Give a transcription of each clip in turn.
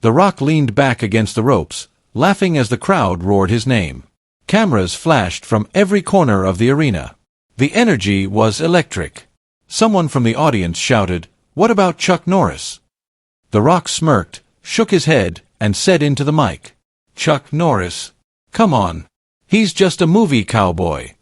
The Rock leaned back against the ropes, laughing as the crowd roared his name. Cameras flashed from every corner of the arena. The energy was electric. Someone from the audience shouted, "What about Chuck Norris?" The Rock smirked, shook his head, and said into the mic, "Chuck Norris? Come on. He's just a movie cowboy."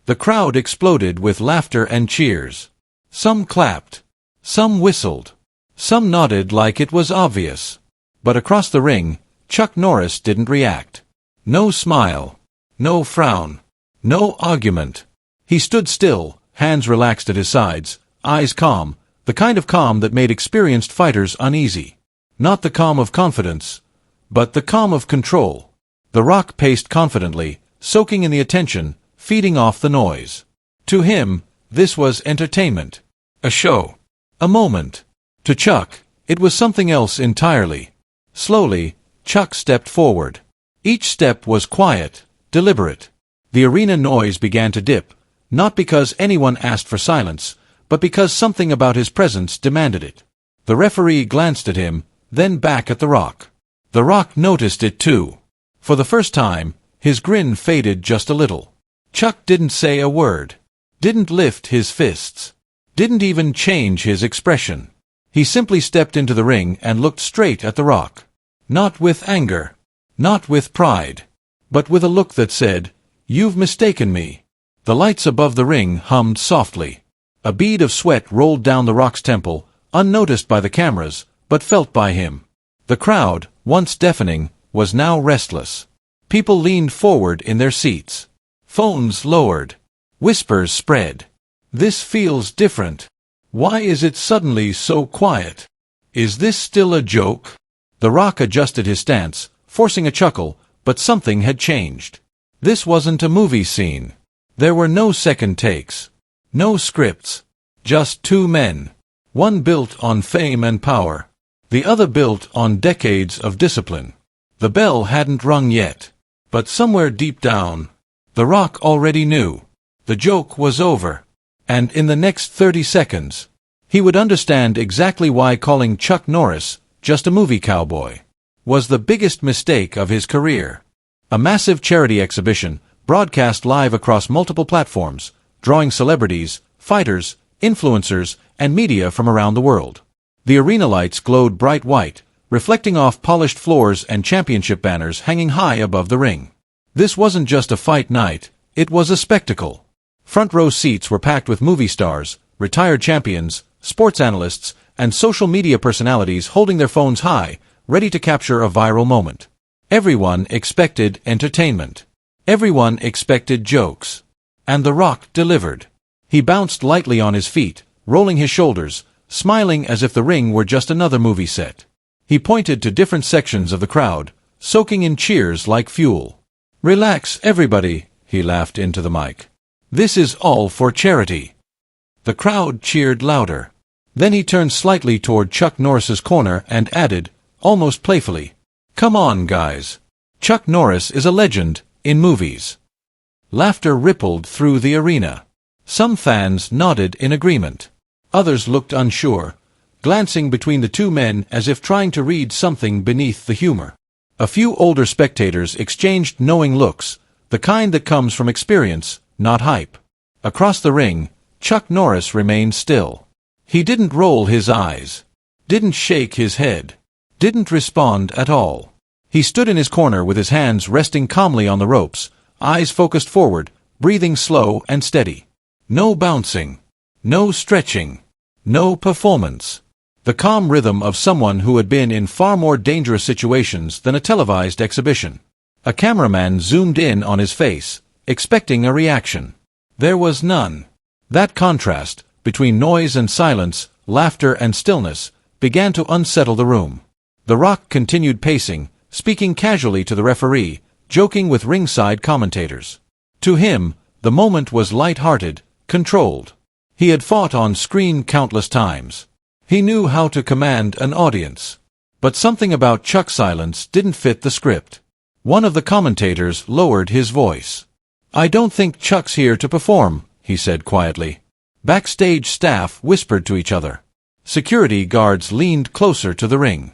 The crowd exploded with laughter and cheers. Some clapped. Some whistled. Some nodded like it was obvious. But across the ring, Chuck Norris didn't react. No smile. No frown. No argument. He stood still, hands relaxed at his sides, eyes calm, the kind of calm that made experienced fighters uneasy. Not the calm of confidence, but the calm of control. The Rock paced confidently, soaking in the attention, feeding off the noise. To him, this was entertainment. A show. A moment. To Chuck, it was something else entirely. Slowly, Chuck stepped forward. Each step was quiet, deliberate. The arena noise began to dip, not because anyone asked for silence, but because something about his presence demanded it. The referee glanced at him, then back at the Rock. The Rock noticed it too. For the first time, his grin faded just a little. Chuck didn't say a word. Didn't lift his fists. Didn't even change his expression. He simply stepped into the ring and looked straight at the Rock. Not with anger. Not with pride. But with a look that said, "You've mistaken me." The lights above the ring hummed softly. A bead of sweat rolled down the Rock's temple, unnoticed by the cameras, but felt by him. The crowd, once deafening, was now restless. People leaned forward in their seats. Phones lowered. Whispers spread. "This feels different. Why is it suddenly so quiet? Is this still a joke?" The Rock adjusted his stance, forcing a chuckle, but something had changed. This wasn't a movie scene. There were no second takes. No scripts. Just two men. One built on fame and power. The other built on decades of discipline. The bell hadn't rung yet. But somewhere deep down, the Rock already knew. The joke was over. And in the next 30 seconds, he would understand exactly why calling Chuck Norris just a movie cowboy was the biggest mistake of his career. A massive charity exhibition, broadcast live across multiple platforms, drawing celebrities, fighters, influencers, and media from around the world. The arena lights glowed bright white, reflecting off polished floors and championship banners hanging high above the ring. This wasn't just a fight night, it was a spectacle. Front row seats were packed with movie stars, retired champions, sports analysts, and social media personalities holding their phones high, ready to capture a viral moment. Everyone expected entertainment. Everyone expected jokes. And The Rock delivered. He bounced lightly on his feet, rolling his shoulders, smiling as if the ring were just another movie set. He pointed to different sections of the crowd, soaking in cheers like fuel. "Relax, everybody," he laughed into the mic. "This is all for charity." The crowd cheered louder. Then he turned slightly toward Chuck Norris's corner and added, almost playfully, "Come on, guys. Chuck Norris is a legend, in movies." Laughter rippled through the arena. Some fans nodded in agreement. Others looked unsure, glancing between the two men as if trying to read something beneath the humor. A few older spectators exchanged knowing looks, the kind that comes from experience, not hype. Across the ring, Chuck Norris remained still. He didn't roll his eyes. Didn't shake his head. Didn't respond at all. He stood in his corner with his hands resting calmly on the ropes, eyes focused forward, breathing slow and steady. No bouncing. No stretching. No performance. The calm rhythm of someone who had been in far more dangerous situations than a televised exhibition. A cameraman zoomed in on his face, expecting a reaction. There was none. That contrast, between noise and silence, laughter and stillness, began to unsettle the room. The Rock continued pacing, speaking casually to the referee, joking with ringside commentators. To him, the moment was light-hearted, controlled. He had fought on screen countless times. He knew how to command an audience. But something about Chuck's silence didn't fit the script. One of the commentators lowered his voice. "I don't think Chuck's here to perform," he said quietly. Backstage staff whispered to each other. Security guards leaned closer to the ring.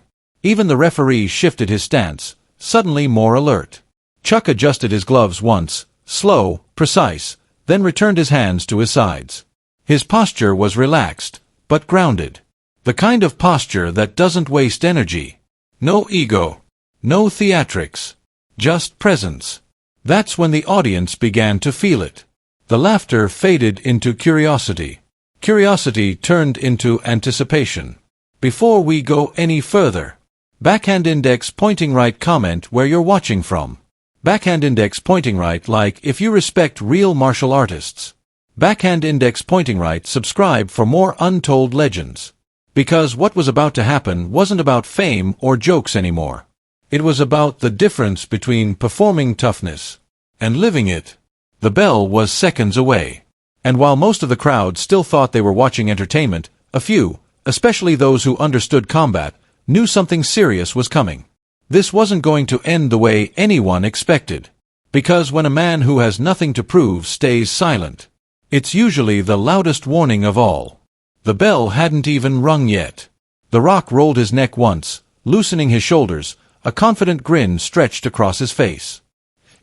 Even the referee shifted his stance, suddenly more alert. Chuck adjusted his gloves once, slow, precise, then returned his hands to his sides. His posture was relaxed, but grounded. The kind of posture that doesn't waste energy. No ego. No theatrics. Just presence. That's when the audience began to feel it. The laughter faded into curiosity. Curiosity turned into anticipation. Before we go any further, backhand index pointing right, comment where you're watching from. Backhand index pointing right, like if you respect real martial artists. Backhand index pointing right, subscribe for more untold legends. Because what was about to happen wasn't about fame or jokes anymore. It was about the difference between performing toughness and living it. The bell was seconds away. And while most of the crowd still thought they were watching entertainment, a few, especially those who understood combat, knew something serious was coming. This wasn't going to end the way anyone expected. Because when a man who has nothing to prove stays silent, it's usually the loudest warning of all. The bell hadn't even rung yet. The Rock rolled his neck once, loosening his shoulders, a confident grin stretched across his face.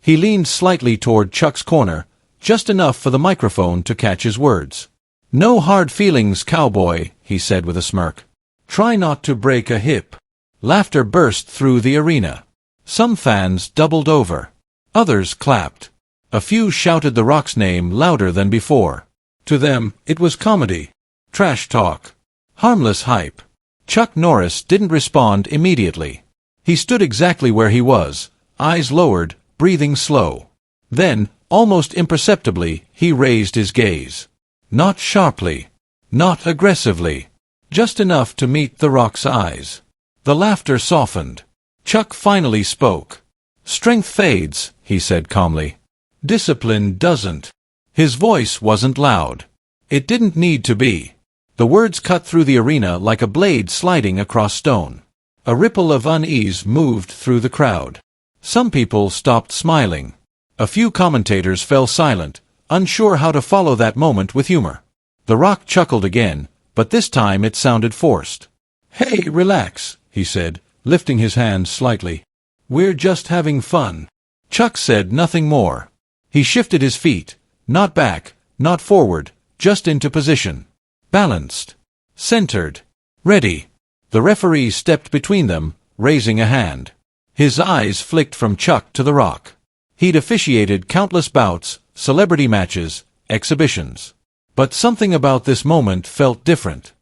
He leaned slightly toward Chuck's corner, just enough for the microphone to catch his words. "No hard feelings, cowboy," he said with a smirk. "Try not to break a hip." Laughter burst through the arena. Some fans doubled over. Others clapped. A few shouted the Rock's name louder than before. To them, it was comedy. Trash talk. Harmless hype. Chuck Norris didn't respond immediately. He stood exactly where he was, eyes lowered, breathing slow. Then, almost imperceptibly, he raised his gaze. Not sharply. Not aggressively. Just enough to meet the Rock's eyes. The laughter softened. Chuck finally spoke. "Strength fades," he said calmly. "Discipline doesn't." His voice wasn't loud. It didn't need to be. The words cut through the arena like a blade sliding across stone. A ripple of unease moved through the crowd. Some people stopped smiling. A few commentators fell silent, unsure how to follow that moment with humor. The Rock chuckled again, but this time it sounded forced. "Hey, relax," he said, lifting his hands slightly. "We're just having fun." Chuck said nothing more. He shifted his feet, not back, not forward, just into position. Balanced. Centered. Ready. The referee stepped between them, raising a hand. His eyes flicked from Chuck to the Rock. He'd officiated countless bouts, celebrity matches, exhibitions. But something about this moment felt different.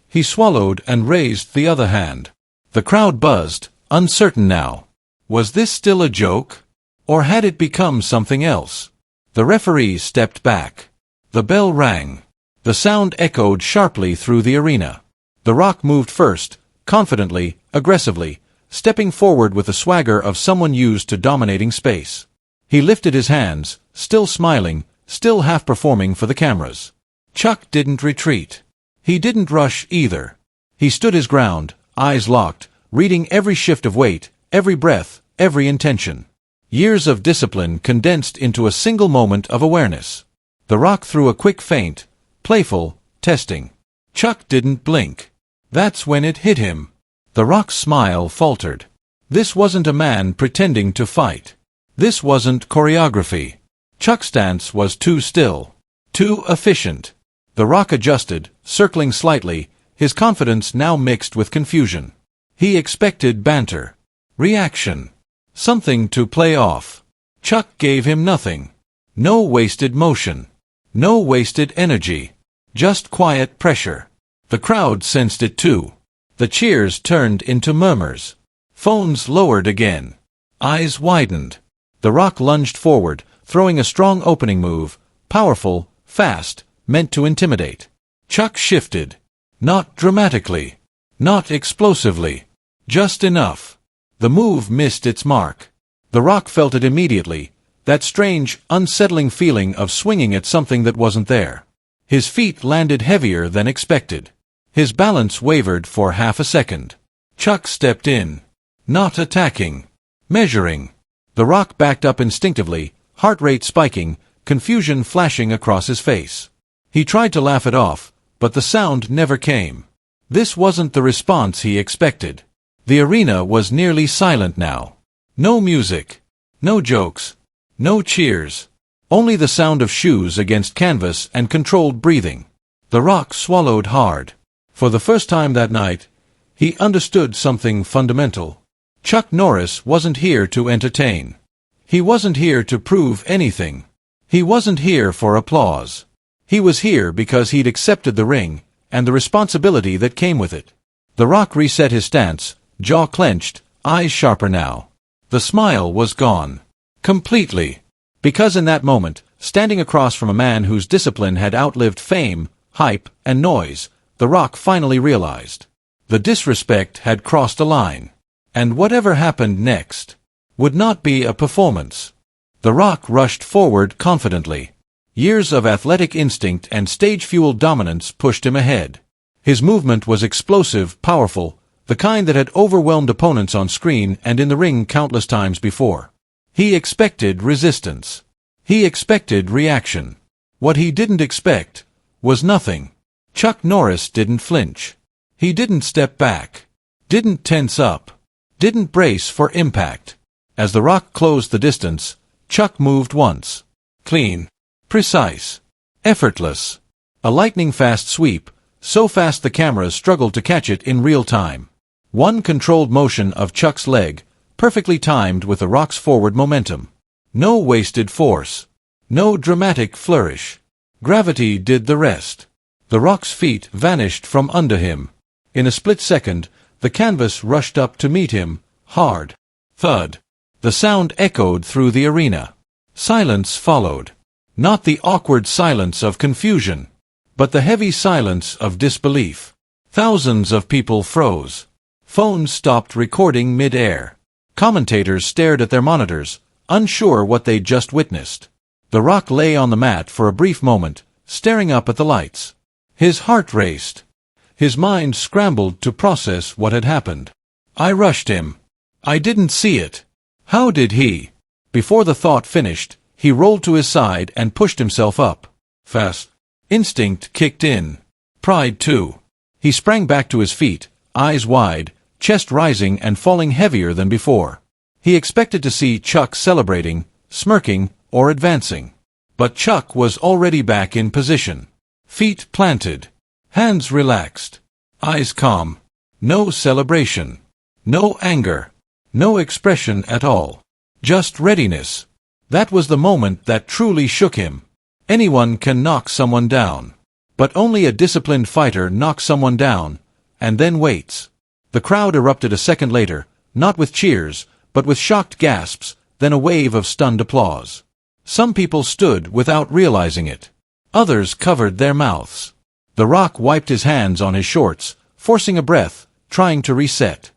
He swallowed and raised the other hand. The crowd buzzed, uncertain now. Was this still a joke? Or had it become something else? The referee stepped back. The bell rang. The sound echoed sharply through the arena. The Rock moved first, confidently, aggressively, stepping forward with the swagger of someone used to dominating space. He lifted his hands, still smiling, still half-performing for the cameras. Chuck didn't retreat. He didn't rush either. He stood his ground, eyes locked, reading every shift of weight, every breath, every intention. Years of discipline condensed into a single moment of awareness. The Rock threw a quick feint, playful, testing. Chuck didn't blink. That's when it hit him. The Rock's smile faltered. This wasn't a man pretending to fight. This wasn't choreography. Chuck's stance was too still. Too efficient. The Rock adjusted, circling slightly, his confidence now mixed with confusion. He expected banter. Reaction. Something to play off. Chuck gave him nothing. No wasted motion. No wasted energy. Just quiet pressure. The crowd sensed it too. The cheers turned into murmurs. Phones lowered again. Eyes widened. The Rock lunged forward, throwing a strong opening move, powerful, fast, meant to intimidate. Chuck shifted. Not dramatically. Not explosively. Just enough. The move missed its mark. The Rock felt it immediately, that strange, unsettling feeling of swinging at something that wasn't there. His feet landed heavier than expected. His balance wavered for half a second. Chuck stepped in. Not attacking. Measuring. The Rock backed up instinctively, heart rate spiking, confusion flashing across his face. He tried to laugh it off, but the sound never came. This wasn't the response he expected. The arena was nearly silent now. No music. No jokes. No cheers. Only the sound of shoes against canvas and controlled breathing. The Rock swallowed hard. For the first time that night, he understood something fundamental. Chuck Norris wasn't here to entertain. He wasn't here to prove anything. He wasn't here for applause. He was here because he'd accepted the ring, and the responsibility that came with it. The Rock reset his stance, jaw clenched, eyes sharper now. The smile was gone. Completely. Because in that moment, standing across from a man whose discipline had outlived fame, hype, and noise, The Rock finally realized. The disrespect had crossed a line. And whatever happened next would not be a performance. The Rock rushed forward confidently. Years of athletic instinct and stage-fueled dominance pushed him ahead. His movement was explosive, powerful, the kind that had overwhelmed opponents on screen and in the ring countless times before. He expected resistance. He expected reaction. What he didn't expect was nothing. Chuck Norris didn't flinch. He didn't step back. Didn't tense up. Didn't brace for impact. As The Rock closed the distance, Chuck moved once. Clean. Precise. Effortless. A lightning-fast sweep, so fast the cameras struggled to catch it in real time. One controlled motion of Chuck's leg, perfectly timed with The Rock's forward momentum. No wasted force. No dramatic flourish. Gravity did the rest. The Rock's feet vanished from under him. In a split second, the canvas rushed up to meet him, hard. Thud. The sound echoed through the arena. Silence followed. Not the awkward silence of confusion, but the heavy silence of disbelief. Thousands of people froze. Phones stopped recording mid-air. Commentators stared at their monitors, unsure what they'd just witnessed. The Rock lay on the mat for a brief moment, staring up at the lights. His heart raced. His mind scrambled to process what had happened. I rushed him. I didn't see it. How did he? Before the thought finished, he rolled to his side and pushed himself up. Fast. Instinct kicked in. Pride too. He sprang back to his feet, eyes wide, chest rising and falling heavier than before. He expected to see Chuck celebrating, smirking, or advancing. But Chuck was already back in position. Feet planted. Hands relaxed. Eyes calm. No celebration. No anger. No expression at all. Just readiness. That was the moment that truly shook him. Anyone can knock someone down. But only a disciplined fighter knocks someone down, and then waits. The crowd erupted a second later, not with cheers, but with shocked gasps, then a wave of stunned applause. Some people stood without realizing it. Others covered their mouths. The Rock wiped his hands on his shorts, forcing a breath, trying to reset.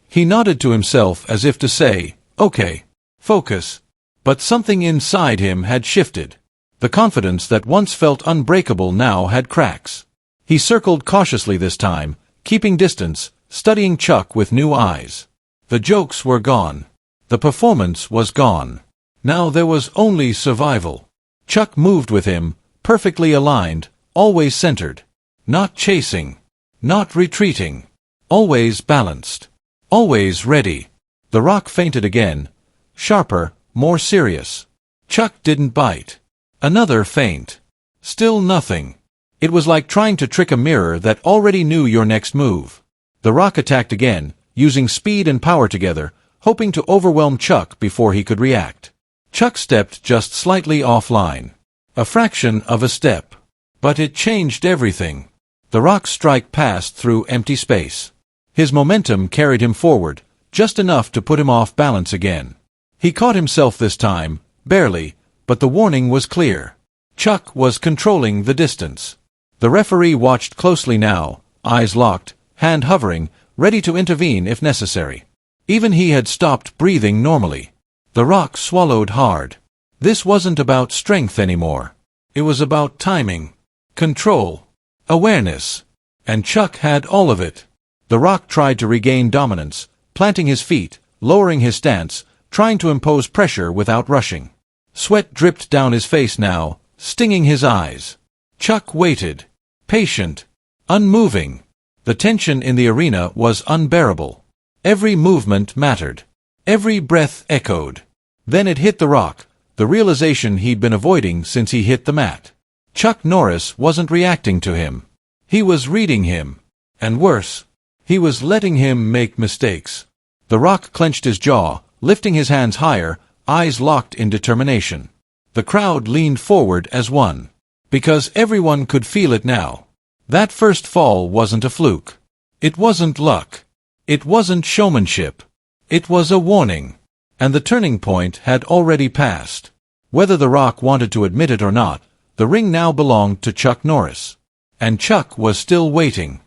He nodded to himself as if to say, "Okay, focus." But something inside him had shifted. The confidence that once felt unbreakable now had cracks. He circled cautiously this time, keeping distance, studying Chuck with new eyes. The jokes were gone. The performance was gone. Now there was only survival. Chuck moved with him, perfectly aligned, always centered. Not chasing. Not retreating. Always balanced. Always ready. The Rock feinted again. Sharper, more serious. Chuck didn't bite. Another feint. Still nothing. It was like trying to trick a mirror that already knew your next move. The Rock attacked again, using speed and power together, hoping to overwhelm Chuck before he could react. Chuck stepped just slightly offline. A fraction of a step. But it changed everything. The Rock's strike passed through empty space. His momentum carried him forward, just enough to put him off balance again. He caught himself this time, barely, but the warning was clear. Chuck was controlling the distance. The referee watched closely now, eyes locked, hand hovering, ready to intervene if necessary. Even he had stopped breathing normally. The Rock swallowed hard. This wasn't about strength anymore. It was about timing, control, awareness. And Chuck had all of it. The Rock tried to regain dominance, planting his feet, lowering his stance, trying to impose pressure without rushing. Sweat dripped down his face now, stinging his eyes. Chuck waited. Patient. Unmoving. The tension in the arena was unbearable. Every movement mattered. Every breath echoed. Then it hit the rock, the realization he'd been avoiding since he hit the mat. Chuck Norris wasn't reacting to him. He was reading him. And worse, he was letting him make mistakes. The rock clenched his jaw, lifting his hands higher, eyes locked in determination. The crowd leaned forward as one. Because everyone could feel it now. That first fall wasn't a fluke. It wasn't luck. It wasn't showmanship. It was a warning. And the turning point had already passed. Whether the rock wanted to admit it or not, the ring now belonged to Chuck Norris. And Chuck was still waiting.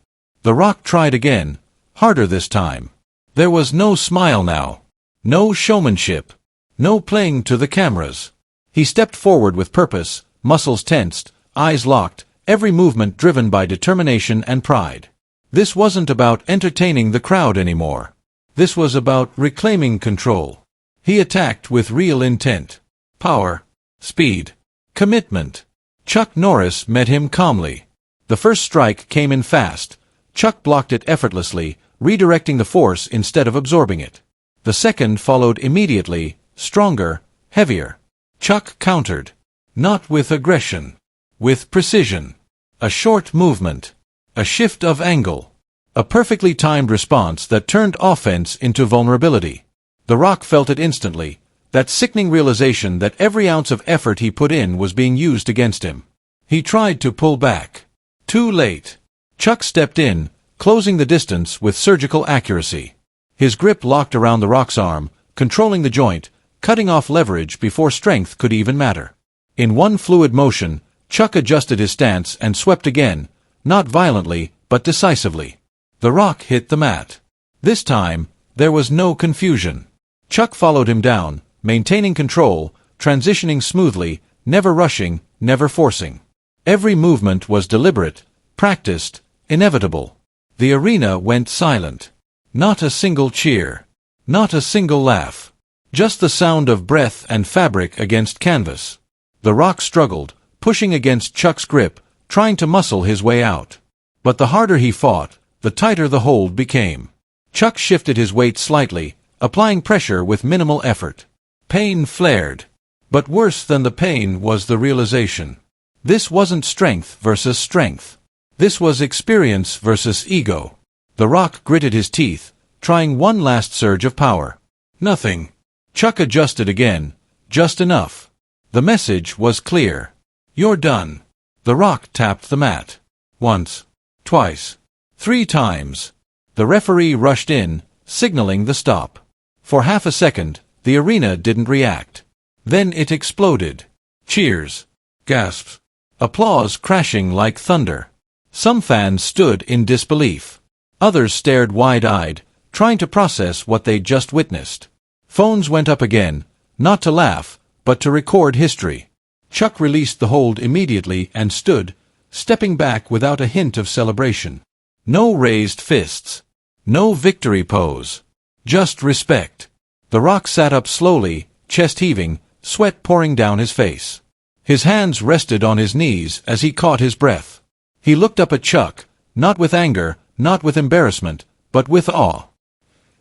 The rock tried again, harder this time. There was no smile now. No showmanship. No playing to the cameras. He stepped forward with purpose, muscles tensed, eyes locked, every movement driven by determination and pride. This wasn't about entertaining the crowd anymore. This was about reclaiming control. He attacked with real intent. Power. Speed. Commitment. Chuck Norris met him calmly. The first strike came in fast. Chuck blocked it effortlessly, redirecting the force instead of absorbing it. The second followed immediately, stronger, heavier. Chuck countered. Not with aggression. With precision. A short movement. A shift of angle. A perfectly timed response that turned offense into vulnerability. The rock felt it instantly, that sickening realization that every ounce of effort he put in was being used against him. He tried to pull back. Too late. Chuck stepped in, closing the distance with surgical accuracy. His grip locked around the rock's arm, controlling the joint, cutting off leverage before strength could even matter. In one fluid motion, Chuck adjusted his stance and swept again, not violently, but decisively. The rock hit the mat. This time, there was no confusion. Chuck followed him down, maintaining control, transitioning smoothly, never rushing, never forcing. Every movement was deliberate, practiced, inevitable. The arena went silent. Not a single cheer. Not a single laugh. Just the sound of breath and fabric against canvas. The rock struggled, pushing against Chuck's grip, trying to muscle his way out. But the harder he fought, the tighter the hold became. Chuck shifted his weight slightly, applying pressure with minimal effort. Pain flared. But worse than the pain was the realization. This wasn't strength versus strength. This was experience versus ego. The rock gritted his teeth, trying one last surge of power. Nothing. Chuck adjusted again, just enough. The message was clear. You're done. The rock tapped the mat. Once. Twice. 3 times. The referee rushed in, signaling the stop. For half a second, the arena didn't react. Then it exploded. Cheers. Gasps. Applause crashing like thunder. Some fans stood in disbelief. Others stared wide-eyed, trying to process what they'd just witnessed. Phones went up again, not to laugh, but to record history. Chuck released the hold immediately and stood, stepping back without a hint of celebration. No raised fists. No victory pose. Just respect. The rock sat up slowly, chest heaving, sweat pouring down his face. His hands rested on his knees as he caught his breath. He looked up at Chuck, not with anger, not with embarrassment, but with awe.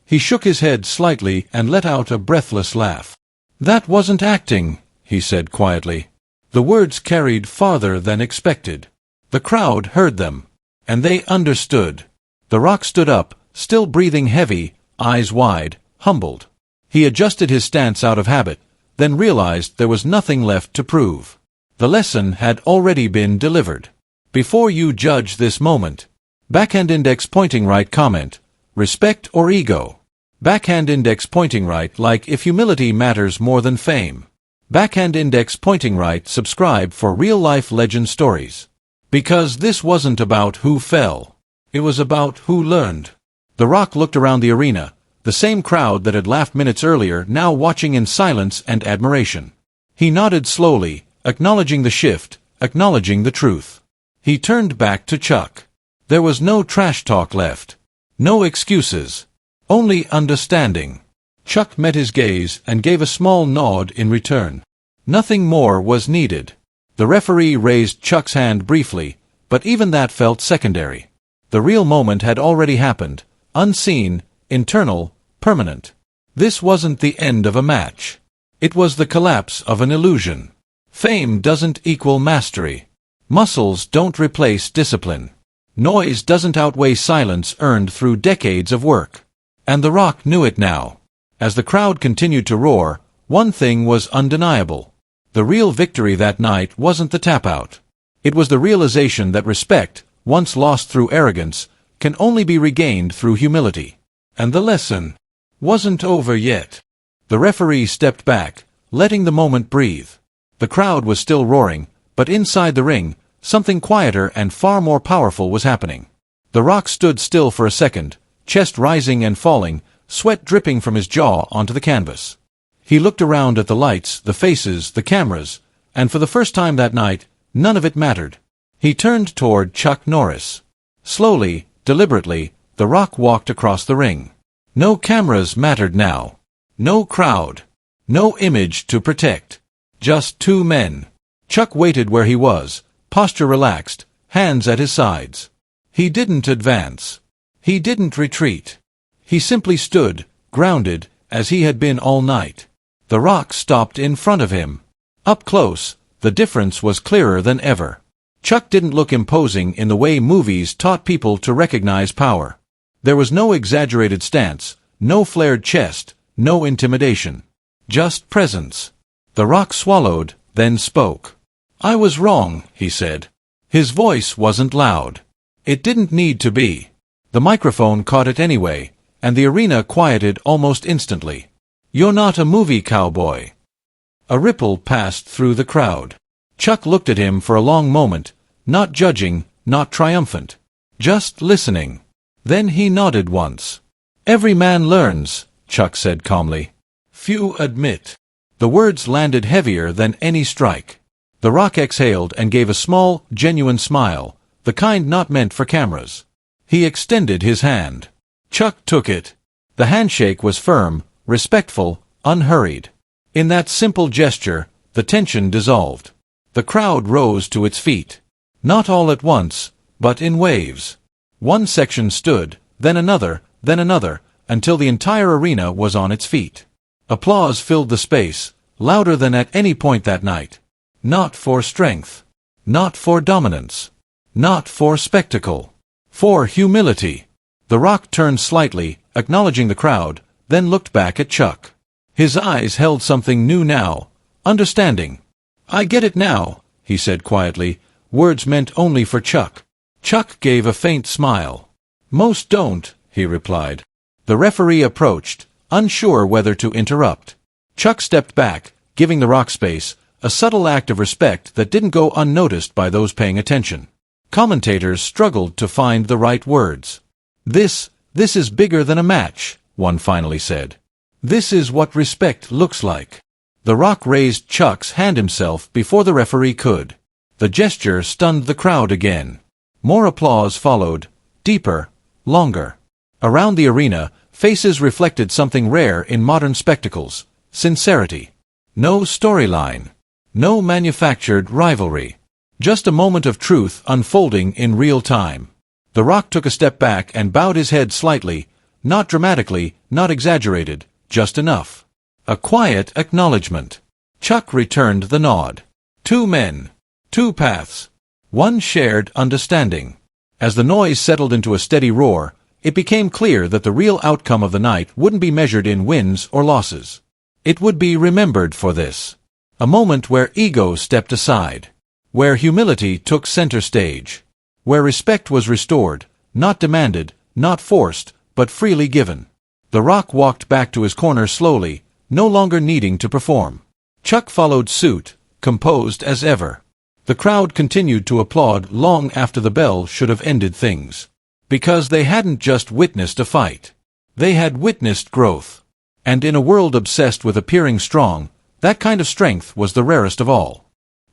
He shook his head slightly and let out a breathless laugh. That wasn't acting, he said quietly. The words carried farther than expected. The crowd heard them. And they understood. The rock stood up, still breathing heavy, eyes wide, humbled. He adjusted his stance out of habit, then realized there was nothing left to prove. The lesson had already been delivered. Before you judge this moment. Backhand index pointing right comment. Respect or ego? Backhand index pointing right like if humility matters more than fame. Backhand index pointing right subscribe for real-life legend stories. Because this wasn't about who fell. It was about who learned. The rock looked around the arena, the same crowd that had laughed minutes earlier now watching in silence and admiration. He nodded slowly, acknowledging the shift, acknowledging the truth. He turned back to Chuck. There was no trash talk left. No excuses. Only understanding. Chuck met his gaze and gave a small nod in return. Nothing more was needed. The referee raised Chuck's hand briefly, but even that felt secondary. The real moment had already happened, unseen, internal, permanent. This wasn't the end of a match. It was the collapse of an illusion. Fame doesn't equal mastery. Muscles don't replace discipline. Noise doesn't outweigh silence earned through decades of work. And The Rock knew it now. As the crowd continued to roar, one thing was undeniable. The real victory that night wasn't the tap-out. It was the realization that respect, once lost through arrogance, can only be regained through humility. And the lesson wasn't over yet. The referee stepped back, letting the moment breathe. The crowd was still roaring, but inside the ring, something quieter and far more powerful was happening. The Rock stood still for a second, chest rising and falling, sweat dripping from his jaw onto the canvas. He looked around at the lights, the faces, the cameras, and for the first time that night, none of it mattered. He turned toward Chuck Norris. Slowly, deliberately, The Rock walked across the ring. No cameras mattered now. No crowd. No image to protect. Just two men. Chuck waited where he was, posture relaxed, hands at his sides. He didn't advance. He didn't retreat. He simply stood, grounded, as he had been all night. The Rock stopped in front of him. Up close, the difference was clearer than ever. Chuck didn't look imposing in the way movies taught people to recognize power. There was no exaggerated stance, no flared chest, no intimidation. Just presence. The Rock swallowed, then spoke. "I was wrong," he said. His voice wasn't loud. It didn't need to be. The microphone caught it anyway, and the arena quieted almost instantly. "You're not a movie cowboy." A ripple passed through the crowd. Chuck looked at him for a long moment, not judging, not triumphant. Just listening. Then he nodded once. "Every man learns," Chuck said calmly. "Few admit." The words landed heavier than any strike. The Rock exhaled and gave a small, genuine smile, the kind not meant for cameras. He extended his hand. Chuck took it. The handshake was firm, respectful, unhurried. In that simple gesture, the tension dissolved. The crowd rose to its feet. Not all at once, but in waves. One section stood, then another, until the entire arena was on its feet. Applause filled the space, louder than at any point that night. Not for strength. Not for dominance. Not for spectacle. For humility. The Rock turned slightly, acknowledging the crowd, then looked back at Chuck. His eyes held something new now, understanding. "I get it now," he said quietly, words meant only for Chuck. Chuck gave a faint smile. "Most don't," he replied. The referee approached, unsure whether to interrupt. Chuck stepped back, giving the Rock space, a subtle act of respect that didn't go unnoticed by those paying attention. Commentators struggled to find the right words. This is bigger than a match," one finally said. "This is what respect looks like." The Rock raised Chuck's hand himself before the referee could. The gesture stunned the crowd again. More applause followed, deeper, longer. Around the arena, faces reflected something rare in modern spectacles: sincerity. No storyline. No manufactured rivalry. Just a moment of truth unfolding in real time. The Rock took a step back and bowed his head slightly, not dramatically, not exaggerated, just enough. A quiet acknowledgement. Chuck returned the nod. Two men. Two paths. One shared understanding. As the noise settled into a steady roar, it became clear that the real outcome of the night wouldn't be measured in wins or losses. It would be remembered for this. A moment where ego stepped aside. Where humility took center stage. Where respect was restored, not demanded, not forced, but freely given. The Rock walked back to his corner slowly, no longer needing to perform. Chuck followed suit, composed as ever. The crowd continued to applaud long after the bell should have ended things. Because they hadn't just witnessed a fight. They had witnessed growth. And in a world obsessed with appearing strong, that kind of strength was the rarest of all.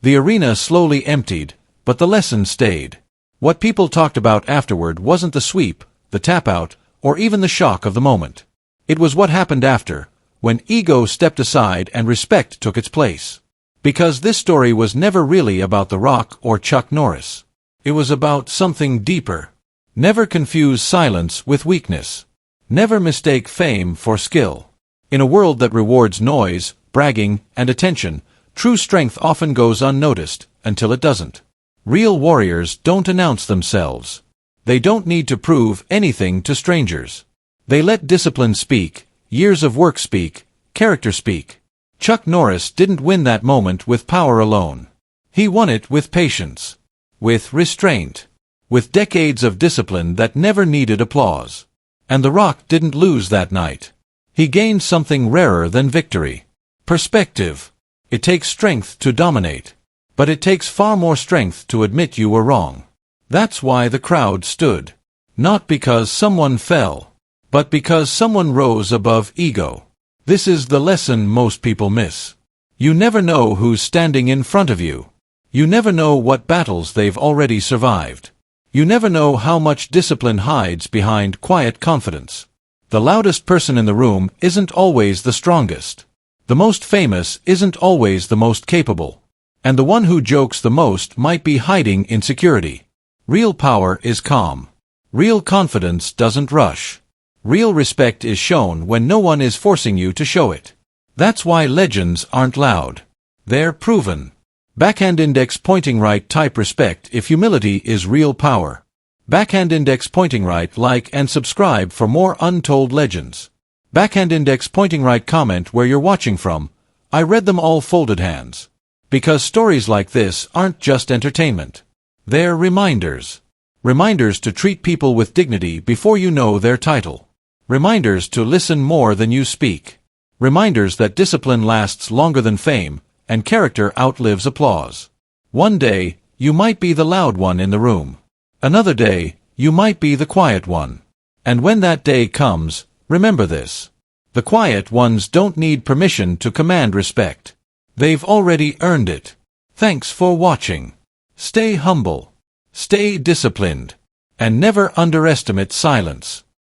The arena slowly emptied, but the lesson stayed. What people talked about afterward wasn't the sweep, the tap-out, or even the shock of the moment. It was what happened after, when ego stepped aside and respect took its place. Because this story was never really about The Rock or Chuck Norris. It was about something deeper. Never confuse silence with weakness. Never mistake fame for skill. In a world that rewards noise, bragging, and attention, true strength often goes unnoticed, until it doesn't. Real warriors don't announce themselves. They don't need to prove anything to strangers. They let discipline speak, years of work speak, character speak. Chuck Norris didn't win that moment with power alone. He won it with patience, with restraint, with decades of discipline that never needed applause. And The Rock didn't lose that night. He gained something rarer than victory. Perspective. It takes strength to dominate. But it takes far more strength to admit you were wrong. That's why the crowd stood. Not because someone fell, but because someone rose above ego. This is the lesson most people miss. You never know who's standing in front of you. You never know what battles they've already survived. You never know how much discipline hides behind quiet confidence. The loudest person in the room isn't always the strongest. The most famous isn't always the most capable. And the one who jokes the most might be hiding insecurity. Real power is calm. Real confidence doesn't rush. Real respect is shown when no one is forcing you to show it. That's why legends aren't loud. They're proven. Backhand index pointing right, type respect if humility is real power. Backhand index pointing right, like and subscribe for more untold legends. Backhand index pointing right, comment where you're watching from. I read them all, folded hands. Because stories like this aren't just entertainment. They're reminders. Reminders to treat people with dignity before you know their title. Reminders to listen more than you speak. Reminders that discipline lasts longer than fame, and character outlives applause. One day, you might be the loud one in the room. Another day, you might be the quiet one. And when that day comes, remember this. The quiet ones don't need permission to command respect. They've already earned it. Thanks for watching. Stay humble. Stay disciplined. And never underestimate silence.